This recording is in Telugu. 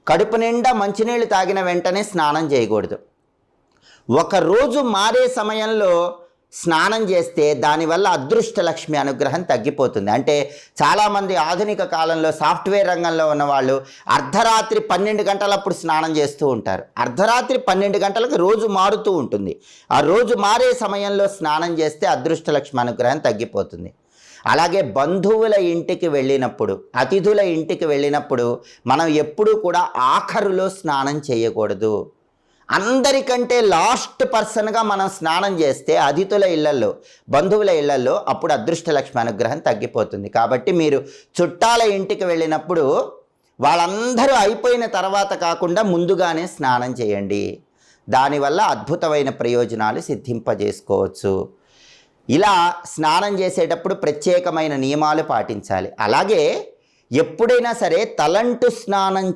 కడుపు నిండా మంచినీళ్ళు తాగిన వెంటనే స్నానం చేయకూడదు. ఒకరోజు మారే సమయంలో స్నానం చేస్తే దానివల్ల అదృష్ట లక్ష్మి అనుగ్రహం తగ్గిపోతుంది. అంటే చాలామంది ఆధునిక కాలంలో సాఫ్ట్వేర్ రంగంలో ఉన్నవాళ్ళు అర్ధరాత్రి 12 గంటలప్పుడు స్నానం చేస్తూ ఉంటారు. అర్ధరాత్రి 12 గంటలకు రోజు మారుతూ ఉంటుంది. ఆ రోజు మారే సమయంలో స్నానం చేస్తే అదృష్ట లక్ష్మి అనుగ్రహం తగ్గిపోతుంది. అలాగే బంధువుల ఇంటికి వెళ్ళినప్పుడు, అతిథుల ఇంటికి వెళ్ళినప్పుడు మనం ఎప్పుడూ కూడా ఆఖరులో స్నానం చేయకూడదు. అందరికంటే లాస్ట్ పర్సన్గా మనం స్నానం చేస్తే అతిథుల ఇళ్లలో, బంధువుల ఇళ్లలో అప్పుడు అదృష్టలక్ష్మి అనుగ్రహం తగ్గిపోతుంది. కాబట్టి మీరు చుట్టాల ఇంటికి వెళ్ళినప్పుడు వాళ్ళందరూ అయిపోయిన తర్వాత కాకుండా ముందుగానే స్నానం చేయండి. దానివల్ల అద్భుతమైన ప్రయోజనాలు సిద్ధింపజేసుకోవచ్చు. ఇలా స్నానం చేసేటప్పుడు ప్రత్యేకమైన నియమాలు పాటించాలి. అలాగే ఎప్పుడైనా సరే తలంటు స్నానం